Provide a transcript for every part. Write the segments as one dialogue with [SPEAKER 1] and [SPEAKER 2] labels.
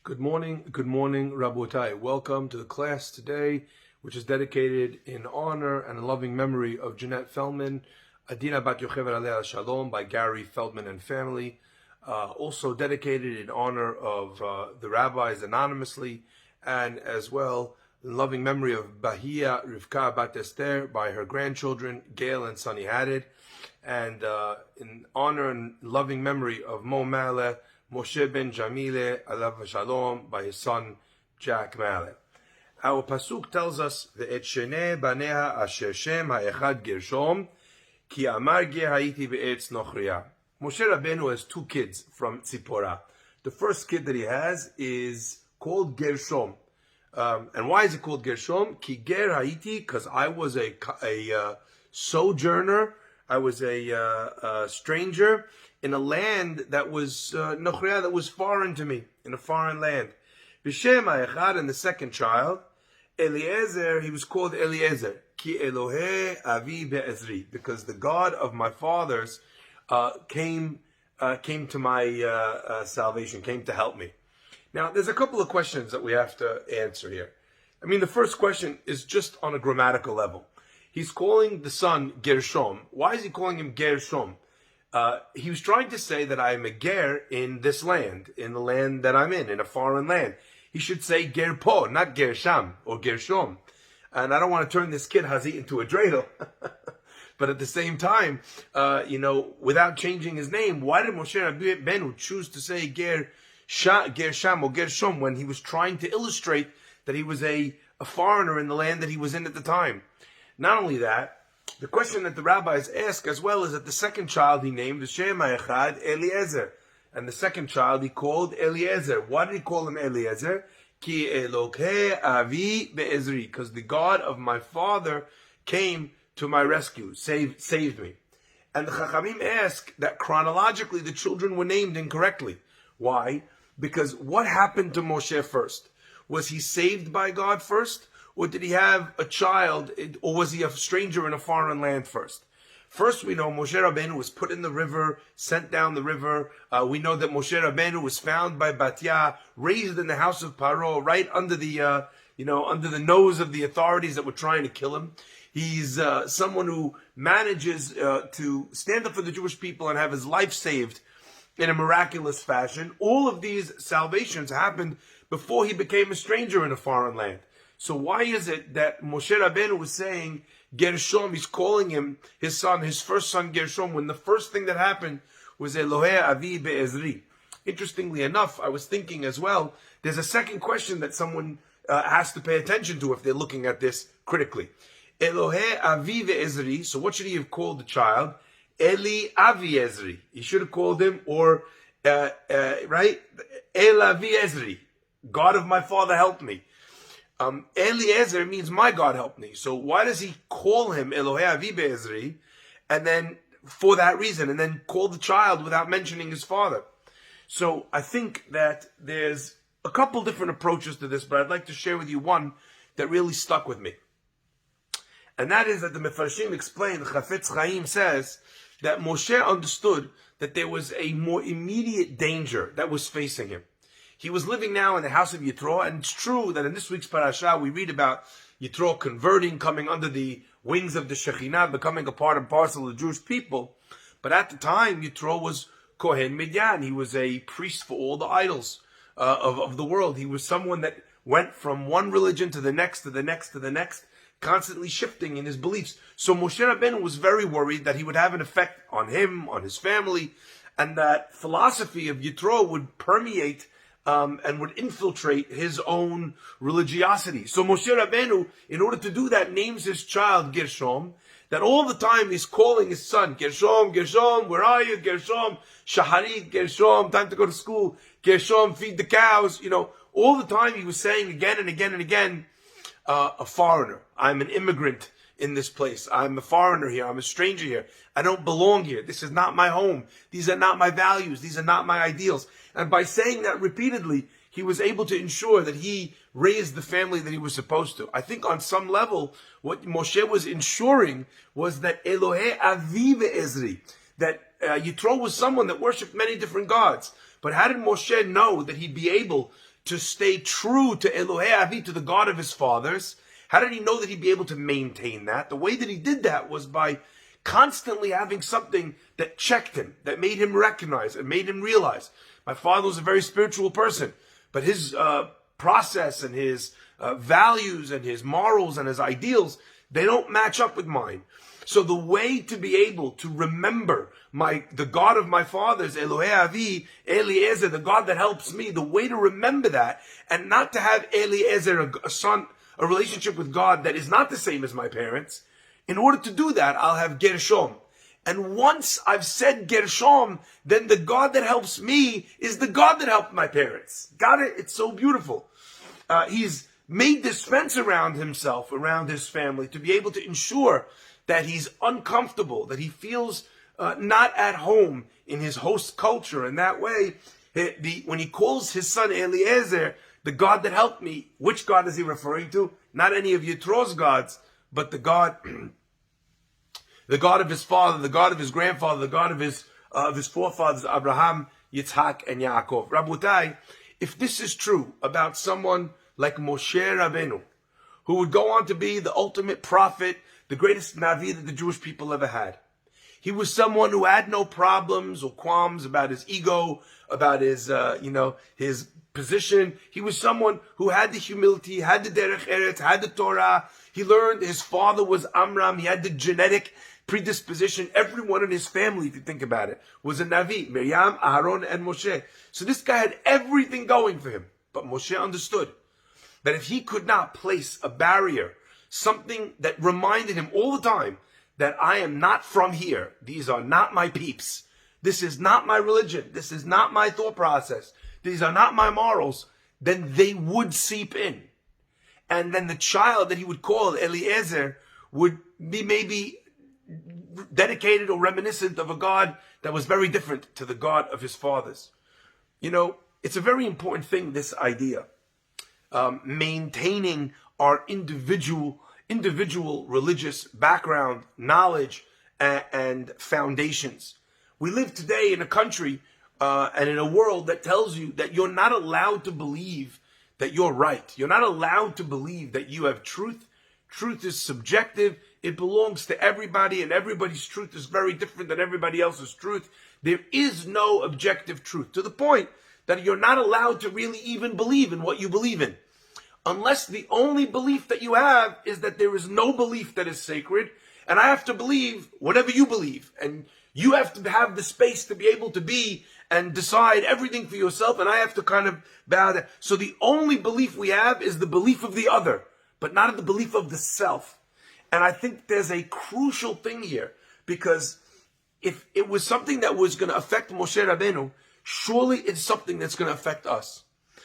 [SPEAKER 1] Good morning, Rabotai. Welcome to the class today, which is dedicated in honor and in loving memory of Jeanette Feldman, Adina Bat Yocheved Alea Shalom by Gary Feldman and family. Also dedicated in honor of the rabbis anonymously, and as well in loving memory of Bahia Rivka Bat Esther by her grandchildren, Gail and Sonny Haddad, and in honor and loving memory of Mo Maleh, Moshe ben Jamile, Alav Shalom, by his son, Jack Maleh. Our Pasuk tells us, Ve'et shenei baneha asher shem ha'echad Gershom, ki amar ger ha'iti be'etz nochriya. Moshe Rabbeinu has two kids from Tzipora. The first kid that he has is called Gershom. And why is it called Gershom? Ki ger ha'iti, because I was a sojourner, I was a stranger, in a land that was Nochriya, that was foreign to me, in a foreign land. B'Shem ha'echad, and the second child, Eliezer, he was called Eliezer, ki Elohe avi be'ezri, because the God of my fathers came to my salvation, came to help me. Now, there's a couple of questions that we have to answer here. I mean, the first question is just on a grammatical level. He's calling the son Gershom. Why is he calling him Gershom? He was trying to say that I am a ger in this land, in the land that I'm in a foreign land. He should say Gerpo, not Gersham or Gershom. And I don't want to turn this kid Hazit into a dreidel. But at the same time, without changing his name, why did Moshe Rabbeinu choose to say Gersham or Gershom when he was trying to illustrate that he was a foreigner in the land that he was in at the time? Not only that, the question that the rabbis ask as well is that the second child he named, Shem Echad, Eliezer. And the second child he called Eliezer. Why did he call him Eliezer? Ki Elokeh Avi Be'ezri. Because the God of my father came to my rescue, saved me. And the Chachamim ask that chronologically the children were named incorrectly. Why? Because what happened to Moshe first? Was he saved by God first? Or did he have a child, or was he a stranger in a foreign land first? First, we know Moshe Rabbeinu was put in the river, sent down the river. We know that Moshe Rabbeinu was found by Batya, raised in the house of Paro, right under the, under the nose of the authorities that were trying to kill him. He's someone who manages to stand up for the Jewish people and have his life saved in a miraculous fashion. All of these salvations happened before he became a stranger in a foreign land. So why is it that Moshe Rabbeinu was saying Gershom, he's calling him his son, his first son Gershom, when the first thing that happened was Elohe Avi Be'ezri? Interestingly enough, I was thinking as well, there's a second question that someone has to pay attention to if they're looking at this critically. Elohe Avi Be'ezri, so what should he have called the child? Eli Avi Ezri. He should have called him, or, right? El Avi Ezri. God of my father helped me. Eliezer means my God helped me. So why does he call him Elohe Avi Be'ezri, and then for that reason, and then call the child without mentioning his father? So I think that there's a couple different approaches to this, but I'd like to share with you one that really stuck with me. And that is that the Mefarshim explain, Chafetz Chaim says, that Moshe understood that there was a more immediate danger that was facing him. He was living now in the house of Yitro, and it's true that in this week's parasha we read about Yitro converting, coming under the wings of the Shekhinah, becoming a part and parcel of the Jewish people. But at the time, Yitro was Kohen Midyan. He was a priest for all the idols of the world. He was someone that went from one religion to the next, to the next, to the next, constantly shifting in his beliefs. So Moshe Rabbeinu was very worried that he would have an effect on him, on his family, and that philosophy of Yitro would permeate and would infiltrate his own religiosity. So Moshe Rabbeinu, in order to do that, names his child Gershom, that all the time he's calling his son, Gershom, Gershom, where are you? Gershom, Shaharit, Gershom, time to go to school, Gershom, feed the cows. All the time he was saying again and again and again, a foreigner. I'm an immigrant in this place. I'm a foreigner here. I'm a stranger here. I don't belong here. This is not my home. These are not my values. These are not my ideals. And by saying that repeatedly, he was able to ensure that he raised the family that he was supposed to. I think on some level, what Moshe was ensuring was that Elohe Avi Be'ezri, that Yitro was someone that worshipped many different gods. But how did Moshe know that he'd be able to stay true to Elohei Avi, to the God of his fathers? How did he know that he'd be able to maintain that? The way that he did that was by constantly having something that checked him, that made him recognize and made him realize. My father was a very spiritual person, but his process and his values and his morals and his ideals, they don't match up with mine. So the way to be able to remember the God of my fathers, Elohei Avi, Eliezer, the God that helps me, the way to remember that, and not to have Eliezer, a son, a relationship with God that is not the same as my parents. In order to do that, I'll have Gershom. And once I've said Gershom, then the God that helps me is the God that helped my parents. Got it? It's so beautiful. He's made this fence around himself, around his family, to be able to ensure that he's uncomfortable, that he feels not at home in his host culture. And that way, when he calls his son Eliezer, the God that helped me, which God is he referring to? Not any of Yitro's gods, but the God of his father, the God of his grandfather, the God of his forefathers, Abraham, Yitzhak, and Yaakov. Rabutai, if this is true about someone like Moshe Avenue, who would go on to be the ultimate prophet, the greatest Navi that the Jewish people ever had. He was someone who had no problems or qualms about his ego, about his position. He was someone who had the humility, had the derech eretz, had the Torah. He learned his father was Amram. He had the genetic predisposition. Everyone in his family, if you think about it, was a Navi. Miriam, Aaron, and Moshe. So this guy had everything going for him. But Moshe understood that if he could not place a barrier, something that reminded him all the time that I am not from here. These are not my peeps. This is not my religion. This is not my thought process. These are not my morals. Then they would seep in. And then the child that he would call Eliezer would be maybe dedicated or reminiscent of a God that was very different to the God of his fathers. You know, it's a very important thing, this idea. Maintaining our individual religious background, knowledge, and foundations. We live today in a country and in a world that tells you that you're not allowed to believe that you're right. You're not allowed to believe that you have truth. Truth is subjective. It belongs to everybody, and everybody's truth is very different than everybody else's truth. There is no objective truth, to the point that you're not allowed to really even believe in what you believe in. Unless the only belief that you have is that there is no belief that is sacred, and I have to believe whatever you believe. And you have to have the space to be able to be and decide everything for yourself, and I have to kind of bow down. So the only belief we have is the belief of the other, but not the belief of the self. And I think there's a crucial thing here, because if it was something that was going to affect Moshe Rabbeinu, surely it's something that's going to affect us.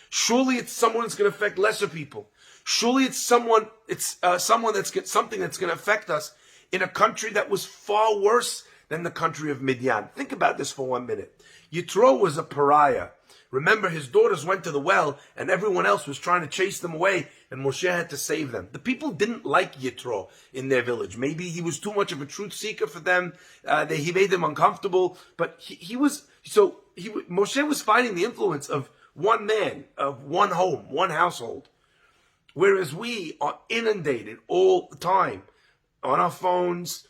[SPEAKER 1] Surely it's someone that's going to affect lesser people. Surely it's someone that's something that's going to affect us in a country that was far worse than the country of Midian. Think about this for 1 minute. Yitro was a pariah. Remember, his daughters went to the well, and everyone else was trying to chase them away, and Moshe had to save them. The people didn't like Yitro in their village. Maybe he was too much of a truth seeker for them. He made them uncomfortable. But Moshe was fighting the influence of one man, of one home, one household. Whereas we are inundated all the time on our phones,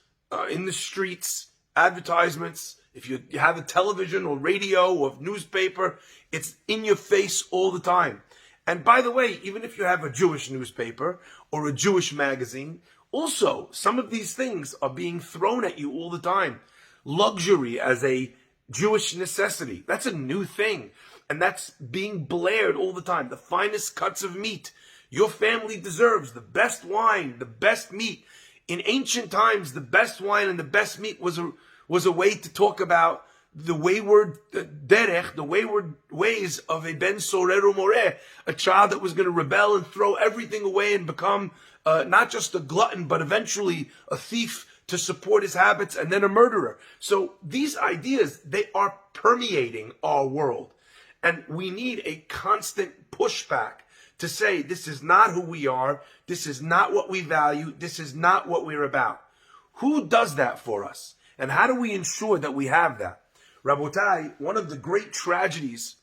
[SPEAKER 1] in the streets, advertisements. If you have a television or radio or newspaper, it's in your face all the time. And by the way, even if you have a Jewish newspaper or a Jewish magazine, also some of these things are being thrown at you all the time. Luxury as a Jewish necessity. That's a new thing. And that's being blared all the time. The finest cuts of meat. Your family deserves the best wine, the best meat. In ancient times, the best wine and the best meat was a way to talk about the wayward derech, the wayward ways of a ben sorer umoreh, a child that was going to rebel and throw everything away and become not just a glutton, but eventually a thief to support his habits, and then a murderer. So these ideas, they are permeating our world. And we need a constant pushback to say, this is not who we are, this is not what we value, this is not what we're about. Who does that for us? And how do we ensure that we have that? Rabotai, one of the great tragedies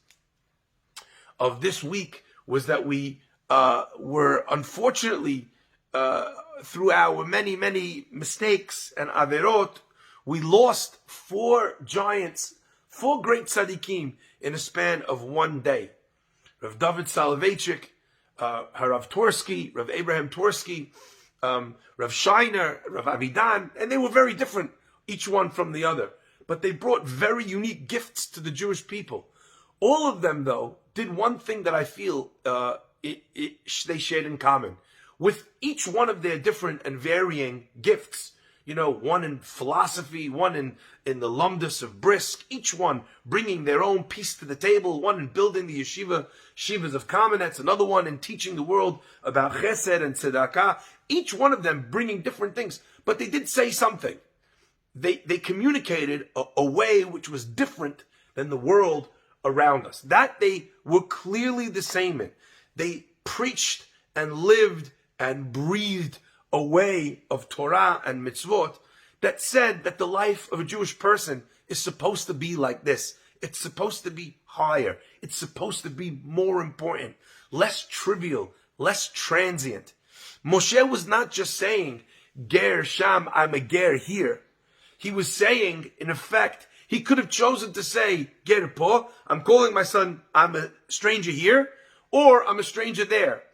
[SPEAKER 1] of this week was that we were unfortunately, through our many, many mistakes and averot, we lost 4 giants, 4 great tzaddikim in a span of one day. Rav David Soloveitchik, Harav Torsky, Rav Abraham Torsky, Rav Shiner, Rav Avidan, and they were very different, each one from the other. But they brought very unique gifts to the Jewish people. All of them, though, did one thing that I feel they shared in common. With each one of their different and varying gifts, one in philosophy, one in the lumdus of brisk, each one bringing their own piece to the table, one in building the shivas of Kamenetz, another one in teaching the world about chesed and tzedakah, each one of them bringing different things. But they did say something. They communicated a way which was different than the world around us. That they were clearly the same in. They preached and lived and breathed a way of Torah and mitzvot that said that the life of a Jewish person is supposed to be like this. It's supposed to be higher. It's supposed to be more important, less trivial, less transient. Moshe was not just saying, Ger Sham, I'm a Ger here. He was saying, in effect, he could have chosen to say, Ger Po, I'm calling my son, I'm a stranger here, or I'm a stranger there.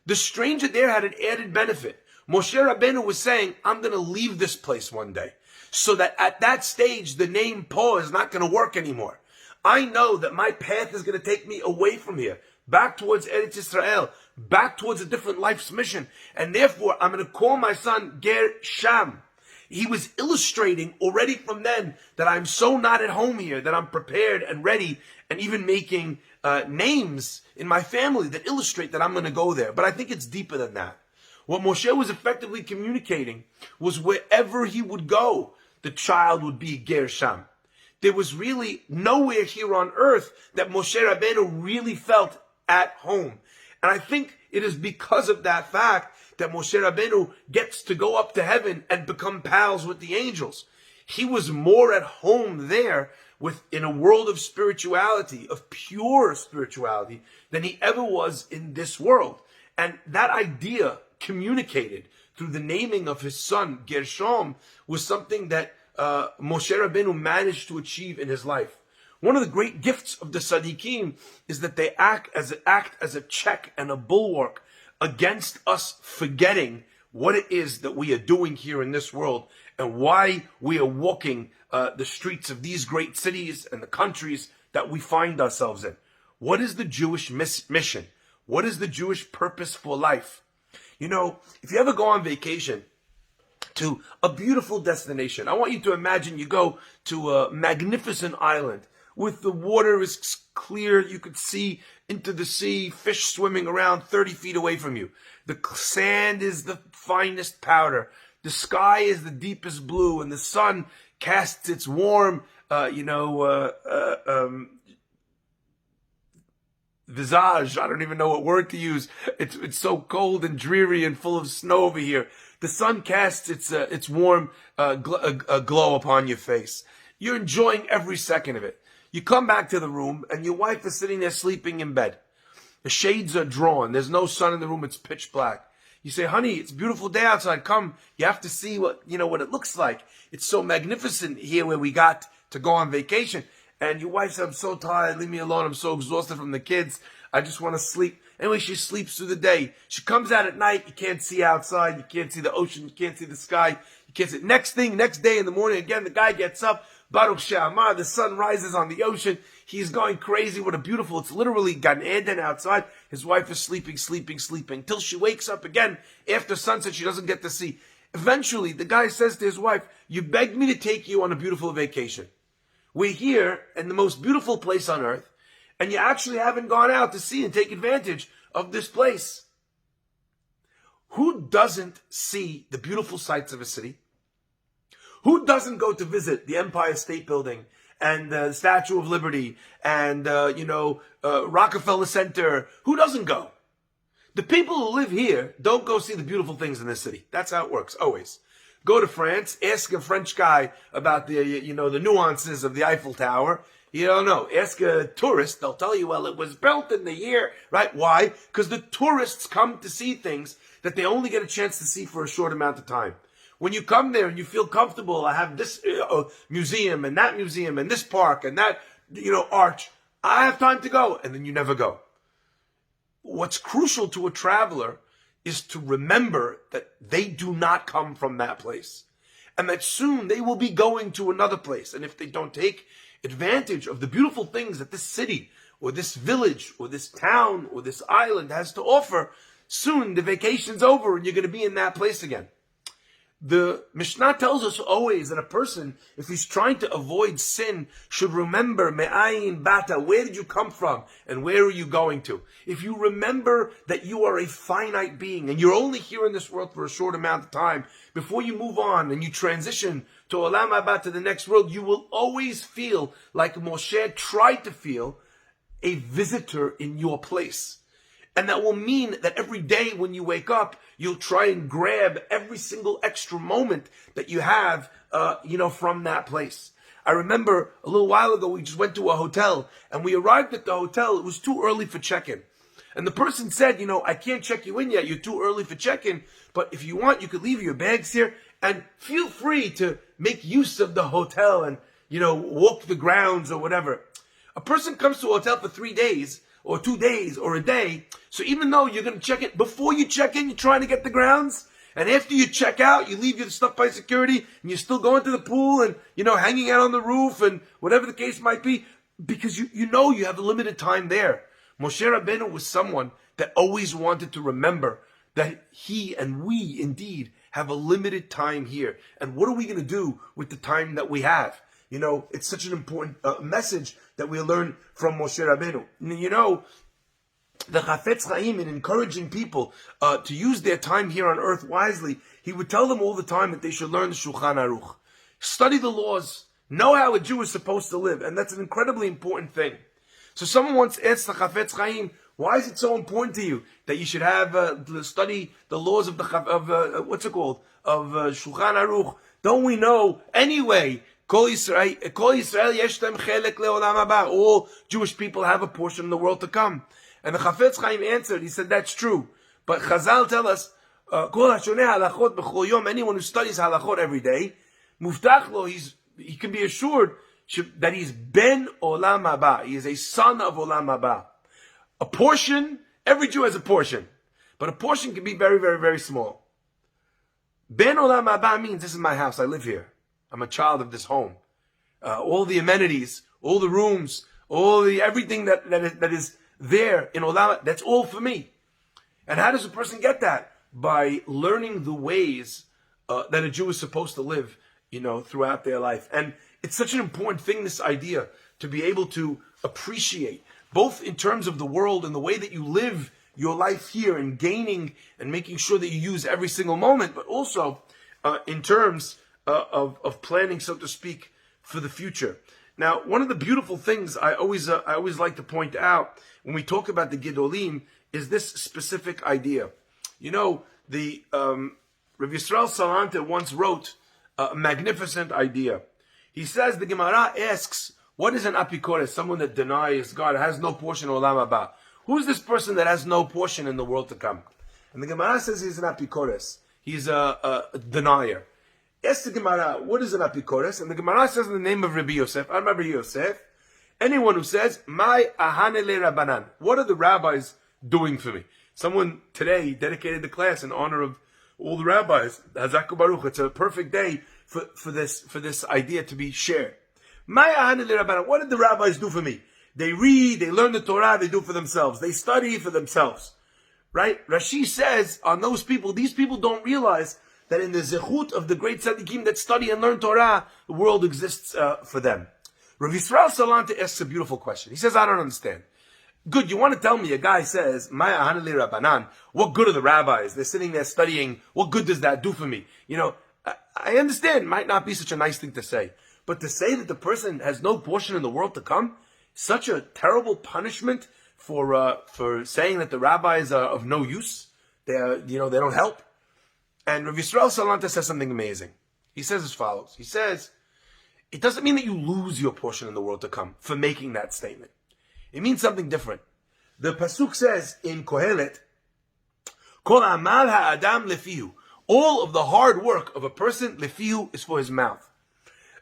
[SPEAKER 1] The stranger there had an added benefit. Moshe Rabbeinu was saying, I'm going to leave this place one day. So that at that stage, the name Po is not going to work anymore. I know that my path is going to take me away from here, back towards Eretz Yisrael, back towards a different life's mission. And therefore, I'm going to call my son Ger Sham. He was illustrating already from then that I'm so not at home here, that I'm prepared and ready, and even making names in my family that illustrate that I'm going to go there. But I think it's deeper than that. What Moshe was effectively communicating was wherever he would go, the child would be Ger Sham. There was really nowhere here on earth that Moshe Rabbeinu really felt at home. And I think it is because of that fact that Moshe Rabbeinu gets to go up to heaven and become pals with the angels. He was more at home there in a world of spirituality, of pure spirituality, than he ever was in this world. And that idea communicated through the naming of his son, Gershom, was something that Moshe Rabbeinu managed to achieve in his life. One of the great gifts of the Tzaddikim is that they act as a check and a bulwark against us forgetting what it is that we are doing here in this world and why we are walking the streets of these great cities and the countries that we find ourselves in. What is the Jewish mission? What is the Jewish purpose for life? If you ever go on vacation to a beautiful destination, I want you to imagine you go to a magnificent island with the water is clear, you could see into the sea, fish swimming around 30 feet away from you. The sand is the finest powder. The sky is the deepest blue, and the sun casts its warm, visage. I don't even know what word to use. It's so cold and dreary and full of snow over here. The sun casts its warm glow upon your face. You're enjoying every second of it. You come back to the room and your wife is sitting there sleeping in bed. The shades are drawn. There's no sun in the room. It's pitch black. You say, honey, it's a beautiful day outside. Come, you have to see what it looks like. It's so magnificent here where we got to go on vacation. And your wife said, I'm so tired. Leave me alone. I'm so exhausted from the kids. I just want to sleep. Anyway, she sleeps through the day. She comes out at night. You can't see outside. You can't see the ocean. You can't see the sky. You can't see. Next day in the morning, again, the guy gets up. Baruch She'amar, the sun rises on the ocean. He's going crazy. What a beautiful, it's literally Gan Eden outside. His wife is sleeping, till she wakes up again after sunset. She doesn't get to see. Eventually, the guy says to his wife, you begged me to take you on a beautiful vacation. We're here in the most beautiful place on earth, and you actually haven't gone out to see and take advantage of this place. Who doesn't see the beautiful sights of a city? Who doesn't go to visit the Empire State Building and the Statue of Liberty and, Rockefeller Center? Who doesn't go? The people who live here don't go see the beautiful things in this city. That's how it works, always. Go to France, ask a French guy about the nuances of the Eiffel Tower. You don't know. Ask a tourist, they'll tell you, well, it was built in the year, right? Why? Because the tourists come to see things that they only get a chance to see for a short amount of time. When you come there and you feel comfortable, I have this museum and this park and that, arch. I have time to go. And then you never go. What's crucial to a traveler is to remember that they do not come from that place. And that soon they will be going to another place. And if they don't take advantage of the beautiful things that this city or this village or this town or this island has to offer, soon the vacation's over and you're going to be in that place again. The Mishnah tells us always that a person, if he's trying to avoid sin, should remember, me'ayin bata, where did you come from and where are you going to? If you remember that you are a finite being and you're only here in this world for a short amount of time, before you move on and you transition to olam haba, to the next world, you will always feel like Moshe tried to feel, a visitor in your place. And that will mean that every day when you wake up, you'll try and grab every single extra moment that you have, from that place. I remember a little while ago, we just went to a hotel and we arrived at the hotel. It was too early for check-in. And the person said, I can't check you in yet. You're too early for check-in. But if you want, you could leave your bags here and feel free to make use of the hotel and, walk the grounds or whatever. A person comes to a hotel for 3 days or 2 days or a day. So even though you're going to check in, before you check in, you're trying to get the grounds. And after you check out, you leave your stuff by security and you're still going to the pool and, hanging out on the roof and whatever the case might be, because you have a limited time there. Moshe Rabbeinu was someone that always wanted to remember that he and we indeed have a limited time here. And what are we going to do with the time that we have? It's such an important message that we learn from Moshe Rabbeinu. The Chafetz Chaim, in encouraging people to use their time here on earth wisely, he would tell them all the time that they should learn the Shulchan Aruch, study the laws, know how a Jew is supposed to live, and that's an incredibly important thing. So someone once asked the Chafetz Chaim, why is it so important to you that you should have study the laws of Shulchan Aruch? Don't we know anyway? All Jewish people have a portion in the world to come. And the Chafetz Chaim answered, he said, that's true. But Chazal tell us, anyone who studies halachot every day, he can be assured that he's ben olam haba. He is a son of olam haba. A portion, every Jew has a portion. But a portion can be very, very, very small. Ben olam haba means, this is my house, I live here. I'm a child of this home. All the amenities, all the rooms, everything that is there in Olam, that's all for me. And how does a person get that? By learning the ways that a Jew is supposed to live, throughout their life. And it's such an important thing, this idea, to be able to appreciate, both in terms of the world and the way that you live your life here and gaining and making sure that you use every single moment, but also in terms of planning, so to speak, for the future. Now, one of the beautiful things I always like to point out when we talk about the Gedolim is this specific idea. The Rav Yisrael Salanta once wrote a magnificent idea. He says, the Gemara asks, what is an Epicor? Someone that denies God, has no portion in Olam Haba. Who is this person that has no portion in the world to come? And the Gemara says he's an Epicor. He's a denier. Ask the Gemara, what is an Epicor? And the Gemara says in the name of Rabbi Yosef, I remember Yosef, anyone who says, my ahanele Rabbanan, what are the rabbis doing for me? Someone today dedicated the class in honor of all the rabbis. Hazaku Baruch. It's a perfect day for this idea to be shared. My ahanele Rabbanan, what did the rabbis do for me? They read, they learn the Torah, they do for themselves. They study for themselves. Right? Rashi says on those people, these people don't realize that in the zechut of the great tzaddikim that study and learn Torah, the world exists for them. Rav Yisrael Salanta asks a beautiful question. He says, I don't understand. Good, you want to tell me, a guy says, my ahanele Rabbanan, what good are the rabbis? They're sitting there studying, what good does that do for me? I understand, it might not be such a nice thing to say. But to say that the person has no portion in the world to come, such a terrible punishment for saying that the rabbis are of no use. They don't help. And Rav Yisrael Salanta says something amazing. He says as follows. He says, it doesn't mean that you lose your portion in the world to come for making that statement. It means something different. The Pasuk says in Kohelet, Kol amal ha'adam lefihu. All of the hard work of a person, lefihu, is for his mouth.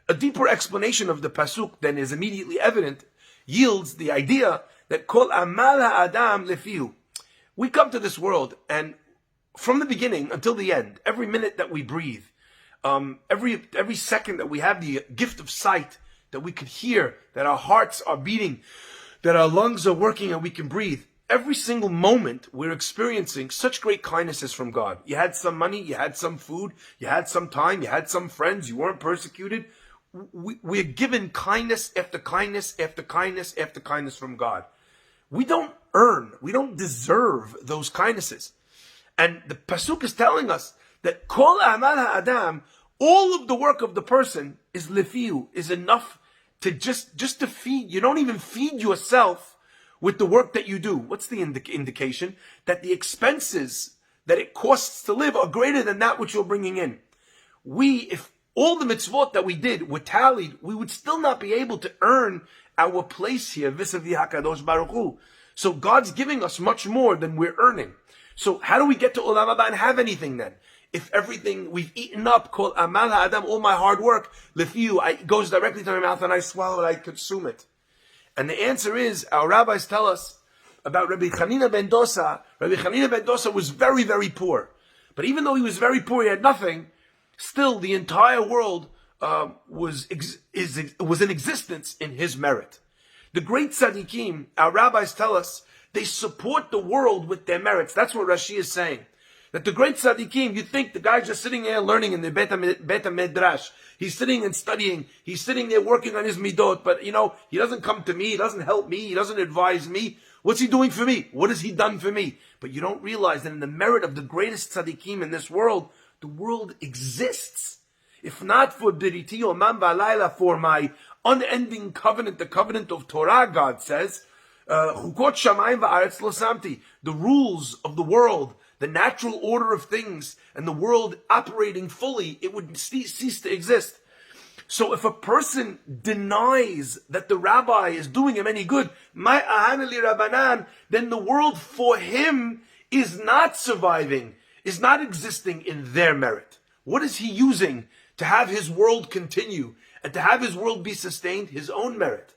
[SPEAKER 1] A deeper explanation of the Pasuk than is immediately evident yields the idea that Kol amal ha'adam lefihu. We come to this world, and from the beginning until the end, every minute that we breathe, every second that we have the gift of sight, that we could hear, that our hearts are beating, that our lungs are working and we can breathe, every single moment we're experiencing such great kindnesses from God. You had some money, you had some food, you had some time, you had some friends, you weren't persecuted. We're given kindness after kindness after kindness after kindness from God. We don't earn, we don't deserve those kindnesses. And the Pasuk is telling us that Kol Amal HaAdam, all of the work of the person is lefiu, is enough to just to feed. You don't even feed yourself with the work that you do. What's the indication? That the expenses that it costs to live are greater than that which you're bringing in. If all the mitzvot that we did were tallied, we would still not be able to earn our place here vis-a-vis HaKadosh Baruch Hu. So God's giving us much more than we're earning. So how do we get to Olam Haba and have anything then? If everything we've eaten up, Kol Amal HaAdam, all my hard work, lefiu, it goes directly to my mouth and I swallow it, I consume it. And the answer is, our rabbis tell us about Rabbi Chanina ben Dosa. Rabbi Chanina ben Dosa was very, very poor. But even though he was very poor, he had nothing, still the entire world was in existence in his merit. The great tzaddikim, our rabbis tell us, they support the world with their merits. That's what Rashi is saying. That the great tzaddikim, you think the guy's just sitting there learning in the Bet HaMidrash. He's sitting and studying. He's sitting there working on his midot. But, he doesn't come to me. He doesn't help me. He doesn't advise me. What's he doing for me? What has he done for me? But you don't realize that in the merit of the greatest tzaddikim in this world, the world exists. If not for Biriti Oman Ba'alayla, for my unending covenant, the covenant of Torah, God says, Chukot Shamayim Va'aretz Lo Samti, the rules of the world, the natural order of things, and the world operating fully, it would cease to exist. So if a person denies that the rabbi is doing him any good, my ahana li rabbanan, then the world for him is not surviving, is not existing in their merit. What is he using to have his world continue and to have his world be sustained? His own merit.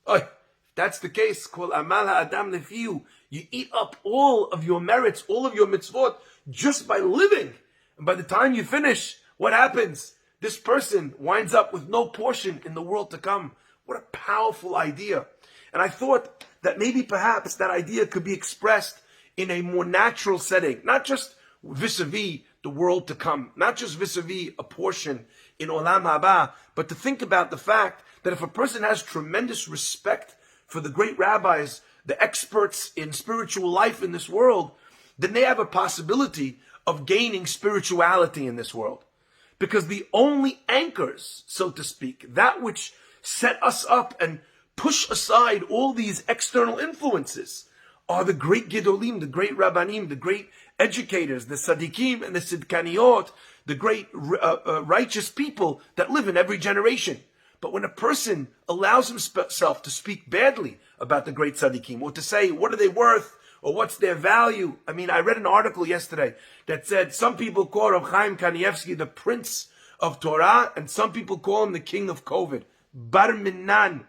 [SPEAKER 1] If that's the case, Kol Amal HaAdam Lefiu, you eat up all of your merits, all of your mitzvot, just by living. And by the time you finish, what happens? This person winds up with no portion in the world to come. What a powerful idea. And I thought that maybe perhaps that idea could be expressed in a more natural setting, not just vis-a-vis the world to come, not just vis-a-vis a portion in Olam Haba, but to think about the fact that if a person has tremendous respect for the great rabbis, the experts in spiritual life in this world, then they have a possibility of gaining spirituality in this world. Because the only anchors, so to speak, that which set us up and push aside all these external influences, are the great Gedolim, the great Rabbanim, the great educators, the Tzaddikim and the Sidkaniot, the great righteous people that live in every generation. But when a person allows himself to speak badly about the great tzaddikim, or to say, what are they worth, or what's their value? I mean, I read an article yesterday that said some people call Rav Chaim Kanievsky the Prince of Torah, and some people call him the King of COVID. Bar minan.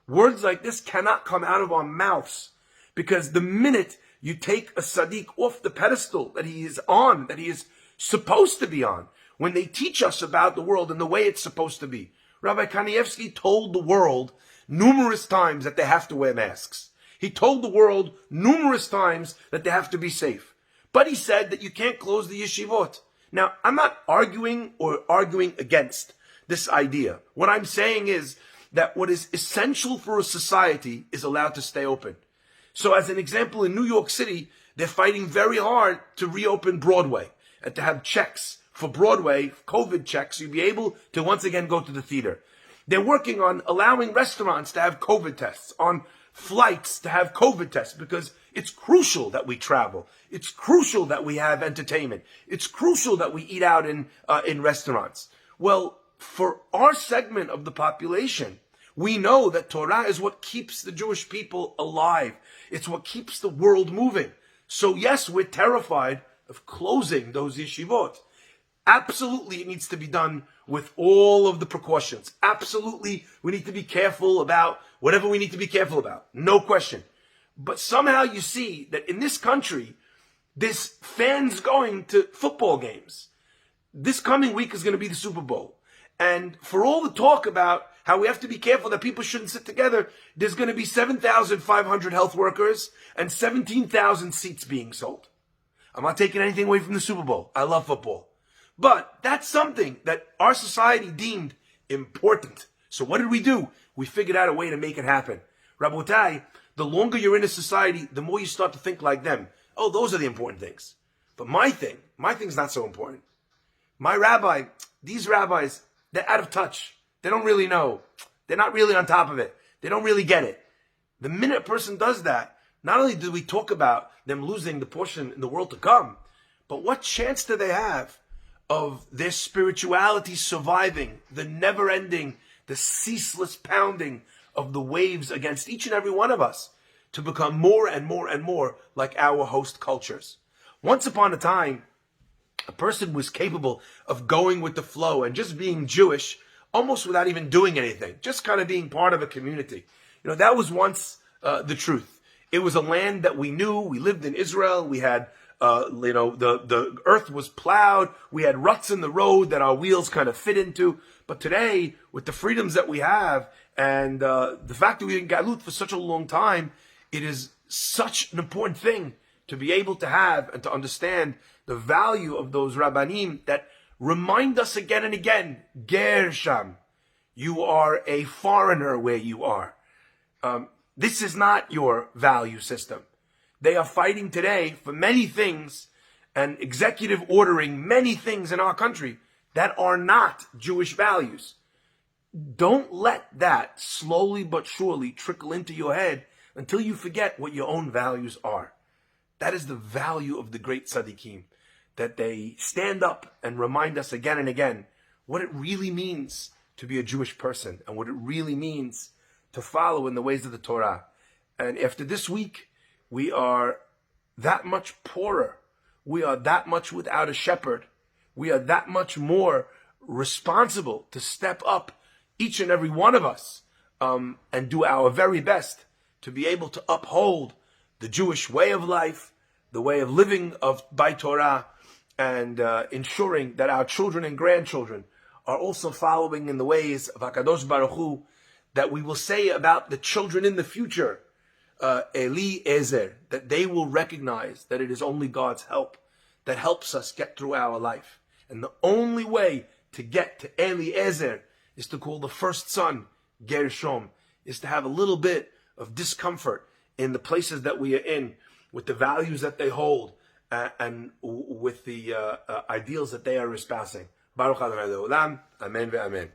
[SPEAKER 1] Words like this cannot come out of our mouths, because the minute you take a tzaddik off the pedestal that he is on, that he is supposed to be on, when they teach us about the world and the way it's supposed to be, Rabbi Kanievsky told the world numerous times that they have to wear masks. He told the world numerous times that they have to be safe. But he said that you can't close the yeshivot. Now, I'm not arguing against this idea. What I'm saying is that what is essential for a society is allowed to stay open. So as an example, in New York City, they're fighting very hard to reopen Broadway and to have checks for Broadway, COVID checks, you'll be able to once again go to the theater. They're working on allowing restaurants to have COVID tests, on flights to have COVID tests, because it's crucial that we travel. It's crucial that we have entertainment. It's crucial that we eat out in restaurants. Well, for our segment of the population, we know that Torah is what keeps the Jewish people alive. It's what keeps the world moving. So yes, we're terrified of closing those yeshivot. Absolutely, it needs to be done with all of the precautions. Absolutely, we need to be careful about whatever we need to be careful about. No question. But somehow you see that in this country, there's fans going to football games. This coming week is going to be the Super Bowl. And for all the talk about how we have to be careful that people shouldn't sit together, there's going to be 7,500 health workers and 17,000 seats being sold. I'm not taking anything away from the Super Bowl. I love football. But that's something that our society deemed important. So what did we do? We figured out a way to make it happen. Rabotai, the longer you're in a society, the more you start to think like them. Oh, those are the important things. But my thing's not so important. My rabbi, these rabbis, they're out of touch. They don't really know. They're not really on top of it. They don't really get it. The minute a person does that, not only do we talk about them losing the portion in the world to come, but what chance do they have of their spirituality surviving the never-ending, the ceaseless pounding of the waves against each and every one of us to become more and more and more like our host cultures. Once upon a time, a person was capable of going with the flow and just being Jewish almost without even doing anything, just kind of being part of a community. You know, that was once the truth. It was a land that we knew. We lived in Israel. We had the earth was plowed. We had ruts in the road that our wheels kind of fit into. But today, with the freedoms that we have and the fact that we in Galut for such a long time, it is such an important thing to be able to have and to understand the value of those Rabbanim that remind us again and again, Ger Sham, you are a foreigner where you are. This is not your value system. They are fighting today for many things and executive ordering many things in our country that are not Jewish values. Don't let that slowly but surely trickle into your head until you forget what your own values are. That is the value of the great tzaddikim, that they stand up and remind us again and again what it really means to be a Jewish person and what it really means to follow in the ways of the Torah. And after this week, we are that much poorer. We are that much without a shepherd. We are that much more responsible to step up, each and every one of us, and do our very best to be able to uphold the Jewish way of life, the way of living by Torah, and ensuring that our children and grandchildren are also following in the ways of HaKadosh Baruch Hu, that we will say about the children in the future, Eli Ezer, that they will recognize that it is only God's help that helps us get through our life. And the only way to get to Eli Ezer is to call the first son Gershom, is to have a little bit of discomfort in the places that we are in, with the values that they hold, and with the ideals that they are espousing. Baruch Adonai Le'olam. Amen ve'amen.